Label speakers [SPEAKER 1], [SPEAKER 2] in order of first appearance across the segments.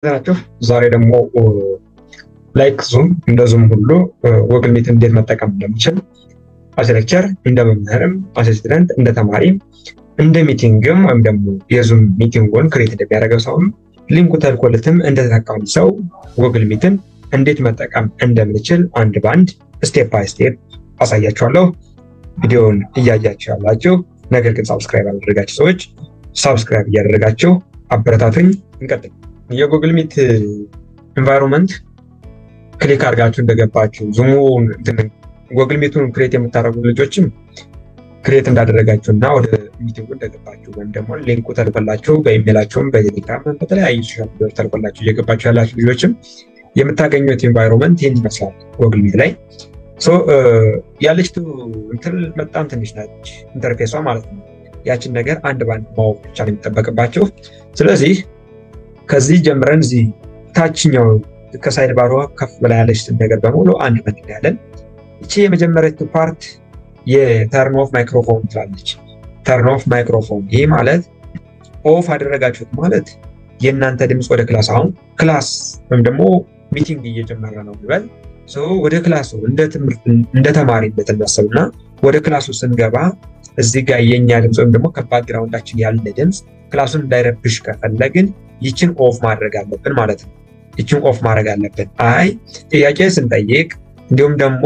[SPEAKER 1] ናችሁ ዛሬ ደግሞ ላይክ ዙም እንደዙም ሁሉ ጎግል ሚት እንዴት መጠቀም እንደምችል አስ ሌክቸር እንደ መምህርም አስ ስቱደንት እንደ ተማሪም እንደ ሚቲንግም ወይም ደግሞ የዙም ሚቲንጉን ክሬት እንደሚያደርገው ሰው ሊንኩ ተልኮለትም እንደ ተጠቃሚ ሰው ጎግል ሚትን እንዴት መጠቀም እንደምንችል አንድ ባንድ ስቴፕ ባይ ስቴፕ አሳያችኋለሁ። ቪዲዮውን እያያችሁ ያላችሁ ነገር ግን ሰብስክራይብ ያላደረጋችሁ ሰዎች ሰብስክራይብ እያደረጋችሁ አበረታቱኝ። እንቀጥል። የጎግል ሚት ኢንቫይሮንመንት ክሊክ አድርጋችሁ እንደገባችሁ ዙሙን ጎግል ሚቱን ክሬት የምታደርጉ ልጆችም ክሬት እንዳደረጋችሁና ወደ ሚቲንጉ እንደገባችሁ ወይም ደግሞ ሊንኩ ተልኮላችሁ በኢሜላችሁም በቴሌግራም በተለያዩ ሶሻል ሚዲያዎች ተልኮላችሁ እየገባችሁ ያላችሁ ልጆችም የምታገኙት ኢንቫይሮንመንት ይሄን ይመስላል። ጎግል ሚት ላይ ያለችው እንትን በጣም ትንሽ ነች ኢንተርፌሷ ማለት ነው። ያችን ነገር አንድ ባንድ ማወቅ ብቻ ነው የሚጠበቅባችሁ። ስለዚህ ከዚህ ጀምረን እዚህ ታችኛው ከሳይድ ባሯ ከፍ በላይ ያለች ነገር በሙሉ አንድ ባንድ ያለን እቺ የመጀመሪያው ፓርት የተርን ኦፍ ማይክሮፎን ትላለች። ተርን ኦፍ ማይክሮፎን ይሄ ማለት ኦፍ አደረጋችሁት ማለት የእናንተ ድምጽ ወደ ክላስ አሁን ክላስ ወይም ደግሞ ሚቲንግ እየጀመረ ነው ይባል ወደ ክላሱ እንደ ትምህርት እንደ ተማሪ እንደተነሳውና ወደ ክላሱ ስንገባ እዚህ ጋር የኛ ድምጽ ወይም ደግሞ ከባክግራውንዳችን ያለ ድምጽ ክላሱን እንዳይረብሽ ከፈለግን ይችን ኦፍ ማድረግ አለብን ማለት ነው። ይችን ኦፍ ማድረግ አለብን። አይ ጥያቄ ስንጠይቅ እንዲሁም ደግሞ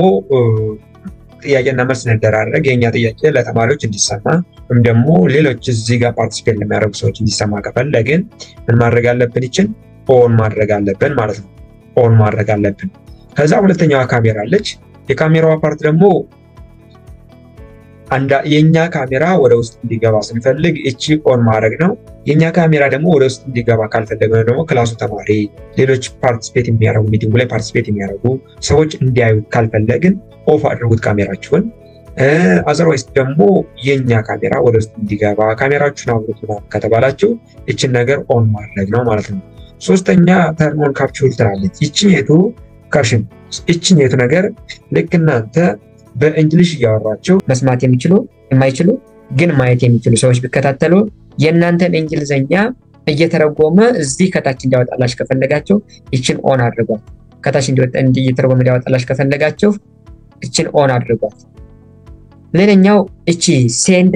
[SPEAKER 1] ጥያቄና መልስ እንደራረግ የኛ ጥያቄ ለተማሪዎች እንዲሰማ ወይም ደግሞ ሌሎች እዚህ ጋር ፓርቲሲፔት ለሚያደርጉ ሰዎች እንዲሰማ ከፈለግን ምን ማድረግ አለብን? ይችን ኦን ማድረግ አለብን ማለት ነው። ኦን ማድረግ አለብን። ከዛ ሁለተኛዋ ካሜራ አለች። የካሜራዋ ፓርት ደግሞ የኛ ካሜራ ወደ ውስጥ እንዲገባ ስንፈልግ እቺ ኦን ማድረግ ነው። የኛ ካሜራ ደግሞ ወደ ውስጥ እንዲገባ ካልፈለግን ደግሞ ክላሱ ተማሪ ሌሎች ፓርቲሲፔት የሚያደርጉ ሚቲንጉ ላይ ፓርቲሲፔት የሚያደርጉ ሰዎች እንዲያዩ ካልፈለግን ኦፍ አድርጉት ካሜራችሁን። አዘርዋይስ ደግሞ የኛ ካሜራ ወደ ውስጥ እንዲገባ ካሜራችሁን አብሩት ከተባላችሁ እቺን ነገር ኦን ማድረግ ነው ማለት ነው። ሶስተኛ ተርን ኦን ካፕቸር ትላለች። እቺ ካፕሽን እቺ ነገር ልክ እናንተ በእንግሊሽ እያወራችሁ መስማት የሚችሉ የማይችሉ ግን ማየት የሚችሉ ሰዎች ቢከታተሉ የእናንተን እንግሊዘኛ እየተረጎመ እዚህ ከታች እንዲያወጣላችሁ ከፈለጋችሁ እቺን ኦን አድርጓት። ከታች እየተረጎመ እንዲያወጣላችሁ ከፈለጋችሁ እቺን ኦን አድርጓት። ሌላኛው እቺ ሴንድ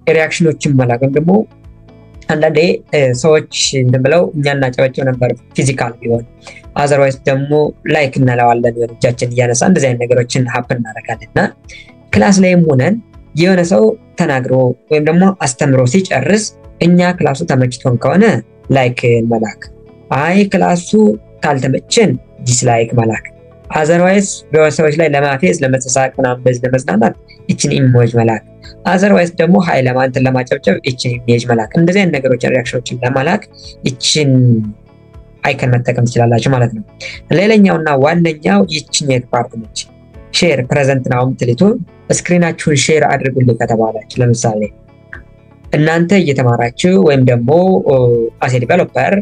[SPEAKER 1] ሪአክሽኖችን መላክ ደግሞ አንዳንዴ ሰዎች እንደምለው እኛና ጨበጨው ነበር ፊዚካል ቢሆን አዘርዋይስ ደግሞ ላይክ እናለዋለን ወንጃችን እያነሳ እንደዚህ አይነት ነገሮችን ሀፕን እናደርጋለንና ክላስ ላይም ሆነን የሆነ ሰው ተናግሮ ወይም ደግሞ አስተምሮ ሲጨርስ እኛ ክላሱ ተመችቶን ከሆነ ላይክ መላክ፣ አይ ክላሱ ካልተመቸን ዲስላይክ መላክ፣ አዘርዋይስ በሰዎች ላይ ለማፌዝ ለመተሳቅ ምናምን በዚህ ለመዝናናት እቺን ኢሞጅ መላክ፣ አዘርዋይስ ደግሞ ሃይ ለማንተን ለማጨብጨብ እቺን ኢሜጅ መላክ። እንደዚህ አይነት ነገሮችን ሪአክሽኖችን ለማላክ እቺን አይከን መጠቀም ትችላላችሁ ማለት ነው። ሌላኛውና ዋነኛው ይችኛት ፓርት ነች። ሼር ፕሬዘንት ናው ምትልቱ ስክሪናችሁን ሼር አድርጉልኝ ከተባላችሁ ለምሳሌ እናንተ እየተማራችሁ ወይም ደግሞ አስ ዲቨሎፐር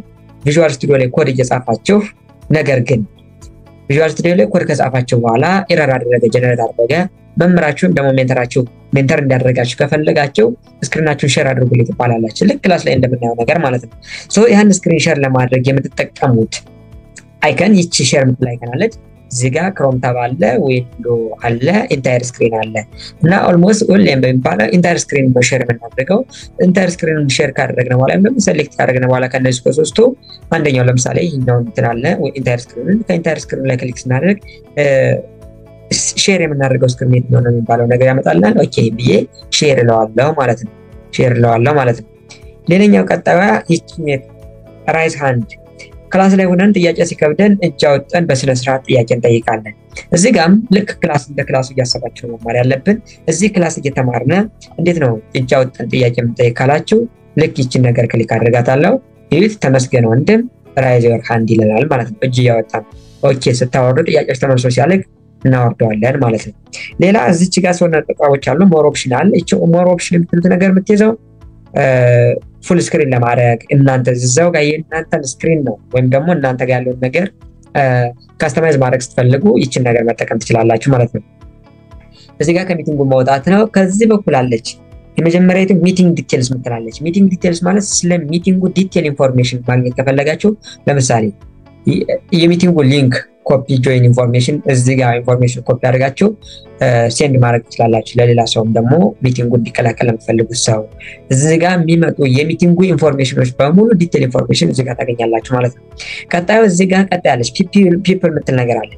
[SPEAKER 1] ቪዥዋል ስቱዲዮ ላይ ኮድ እየጻፋችሁ ነገር ግን ቪዥዋል ስቱዲዮ ላይ ኮድ ከጻፋችሁ በኋላ ኤረር አደረገ ጀነሬት አደረገ መምራችሁን ደግሞ ሜንተር እንዲያደርጋችሁ ከፈለጋችሁ ስክሪናችሁን ሼር አድርጉልኝ ትባላላችሁ። ልክ ክላስ ላይ እንደምናየው ነገር ማለት ነው። ያን ስክሪን ሼር ለማድረግ የምትጠቀሙት አይከን ይቺ ሼር ምትል አይከን አለች። እዚህ ጋር ክሮም ታብ አለ፣ ዊንዶ አለ፣ ኢንታየር ስክሪን አለ እና ኦልሞስት ሁሌም በሚባለው ኢንታየር ስክሪን ነው ሼር የምናደርገው። ኢንታየር ስክሪንን ሼር ካደረግን በኋላ ደግሞ ሴሌክት ካደረግን በኋላ ከነዚህ ከሶስቱ አንደኛው ለምሳሌ ይሄኛው እንትን አለ ወይ ኢንታየር ስክሪንን ከኢንታየር ስክሪን ላይ ክሊክ ስናደርግ ሼር የምናደርገው ስክሪን ነው የሚባለው ነገር ያመጣልናል። ኦኬ ብዬ ሼር እለዋለሁ ማለት ነው። ሼር እለዋለሁ ማለት ነው። ሌላኛው ቀጣዩ ይችኛት ራይዝ ሃንድ ክላስ ላይ ሆነን ጥያቄ ሲከብደን እጅ አውጥተን በስነ ስርዓት ጥያቄ እንጠይቃለን። እዚህ ጋርም ልክ ክላስ እንደ ክላሱ እያሰባችሁ መማር ያለብን እዚህ ክላስ እየተማርነ እንዴት ነው እጅ አውጥተን ጥያቄ የምንጠይቅ ካላችሁ ልክ ይችን ነገር ክሊክ አድርጋታለሁ። ይህ ተመስገን ወንድም ራይዝ ዮር ሃንድ ይላል ማለት ነው። እጅ ያወጣን ኦኬ ስታወርዱ ጥያቄዎች ተመልሶ ሲያልቅ እናወርደዋለን ማለት ነው። ሌላ እዚች ጋር ሶና ተጣጣዎች አሉ ሞር ኦፕሽናል። እቺ ሞር ኦፕሽን የምትሉት ነገር የምትይዘው ፉል ስክሪን ለማድረግ እናንተ እዛው ጋር የእናንተን ስክሪን ነው ወይም ደግሞ እናንተ ጋር ያለውን ነገር ካስተማይዝ ማድረግ ስትፈልጉ ይችን ነገር መጠቀም ትችላላችሁ ማለት ነው። እዚህ ጋር ከሚቲንጉ መውጣት ነው። ከዚህ በኩል አለች
[SPEAKER 2] የመጀመሪያው ሚቲንግ ዲቴልስ ምትላለች። ሚቲንግ ዲቴልስ ማለት ስለ ሚቲንጉ ዲቴል ኢንፎርሜሽን ማግኘት ከፈለጋችሁ ለምሳሌ የሚቲንጉ ሊንክ ኮፒ ጆይን ኢንፎርሜሽን እዚህ ጋር ኢንፎርሜሽን ኮፒ አድርጋችሁ ሴንድ ማድረግ ትችላላችሁ ለሌላ ሰውም ደግሞ ሚቲንጉ እንዲቀላቀል ለምትፈልጉት ሰው። እዚህ ጋር የሚመጡ የሚቲንጉ ኢንፎርሜሽኖች በሙሉ ዲቴል ኢንፎርሜሽን እዚህ ጋር ታገኛላችሁ ማለት ነው። ቀጣዩ እዚህ ጋር ቀጣያለች ፒፕል ምትል ነገር አለ።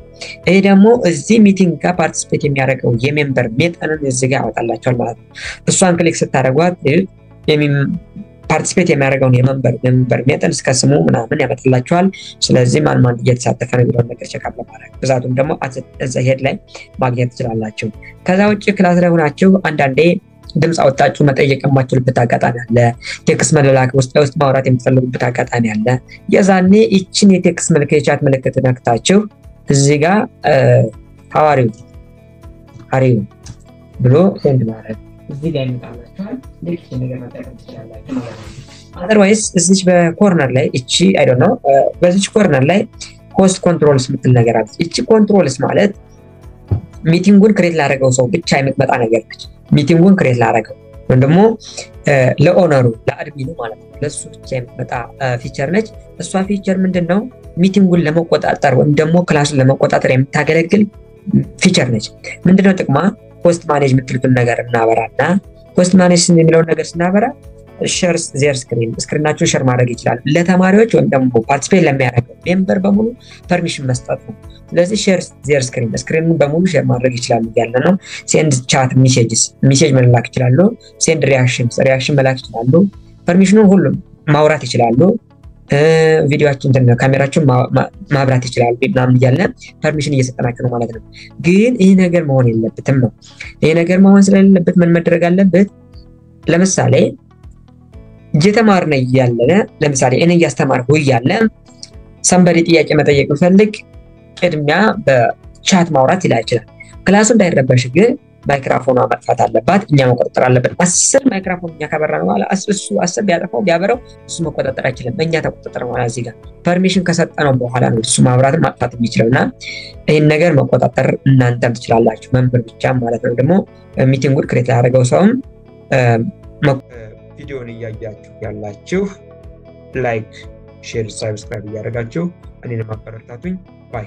[SPEAKER 2] ይሄ ደግሞ እዚህ ሚቲንግ ጋር ፓርቲሲፔት የሚያደርገው የሜምበር ሜጠንን እዚህ ጋር ያወጣላችኋል ማለት ነው። እሷን ክሊክ ስታደርጓት ፓርቲሲፔት የሚያደርገውን የመንበር ሜጠን እስከ ስሙ ምናምን ያመጣላችኋል። ስለዚህ ማን እየተሳተፈ ነው የሚለውን ነገር ቼክ አፕ ማድረግ ብዛቱም ደግሞ እዛ ሄድ ላይ ማግኘት ትችላላችሁ። ከዛ ውጭ ክላስ ላይ ሆናችሁ አንዳንዴ ድምጽ አወጣችሁ መጠየቅ የማትችሉበት አጋጣሚ አለ። ቴክስት መላላክ ውስጥ ማውራት የምትፈልጉበት አጋጣሚ አለ። የዛኔ እቺን የቴክስት መልክ የቻት ምልክት ነክታችሁ እዚህ ጋር አሪው ብሎ ሴንድ ማድረግ እዚህ ጋር ይመጣላችኋል። ልክ ነገር መጠቀም ትችላላችሁ ማለት ነው። አዘርዋይስ እዚች በኮርነር ላይ እቺ አይ ዶንት ኖ በዚች ኮርነር ላይ ሆስት ኮንትሮልስ ምትል ነገር አለች። እቺ ኮንትሮልስ ማለት ሚቲንጉን ክሬት ላደረገው ሰው ብቻ የምትመጣ ነገር ነች። ሚቲንጉን ክሬት ላደረገው ወይም ደግሞ ለኦነሩ ለአድሚኑ ማለት ነው ለሱ ብቻ የምትመጣ ፊቸር ነች። እሷ ፊቸር ምንድነው? ሚቲንጉን ለመቆጣጠር ወይም ደግሞ ክላሱን ለመቆጣጠር የምታገለግል ፊቸር ነች። ምንድነው ጥቅማ? ሆስት ማኔጅ ምትሉትን ነገር እናበራና ሆስት ማኔጅ የሚለውን ነገር ስናበራ ሼር ዜር ስክሪናቸው ሼር ማድረግ ይችላል። ለተማሪዎች ወይም ደግሞ ፓርቲሲፔት ለሚያደርገው ሜምበር በሙሉ ፐርሚሽን መስጠት ነው። ስለዚህ ሼር ዜር ስክሪኑን በሙሉ ሼር ማድረግ ይችላሉ ያለ ነው። ሴንድ ቻት ሜሴጅ መላክ ይችላሉ። ሴንድ ሪአክሽን መላክ ይችላሉ። ፐርሚሽኑን ሁሉም ማውራት ይችላሉ። ቪዲዮአችን ካሜራችን ማብራት ይችላሉ ምናምን እያለ ፐርሚሽን እየሰጠናቸው ነው ማለት ነው። ግን ይሄ ነገር መሆን የለበትም ነው። ይሄ ነገር መሆን ስለሌለበት ምን መደረግ አለበት? ለምሳሌ እየተማርነ እያለ ለምሳሌ እኔ እያስተማርኩ እያለ ሰምበዲ ጥያቄ መጠየቅ ፈልግ ቅድሚያ በቻት ማውራት ይችላል። ክላሱ እንዳይረበሽ ግን ማይክሮፎኗ መጥፋት አለባት። እኛ መቆጣጠር አለበት። 10 ማይክሮፎን እኛ ካበራነው በኋላ እሱ 10 ቢያበራው እሱ መቆጣጠር አይችልም። እኛ ተቆጣጠር ማለት እዚህ ጋር ፐርሚሽን ከሰጠነው በኋላ ነው እሱ ማብራት ማጥፋት የሚችለውና ይሄን ነገር መቆጣጠር እናንተም ትችላላችሁ መንበር ብቻ ማለት ነው። ደግሞ ሚቲንጉን ክሬት ያደረገው ሰውም
[SPEAKER 1] ቪዲዮውን እያያችሁ ያላችሁ ላይክ፣ ሼር፣ ሰብስክራይብ እያደረጋችሁ እኔንም አበረታቱኝ ባይ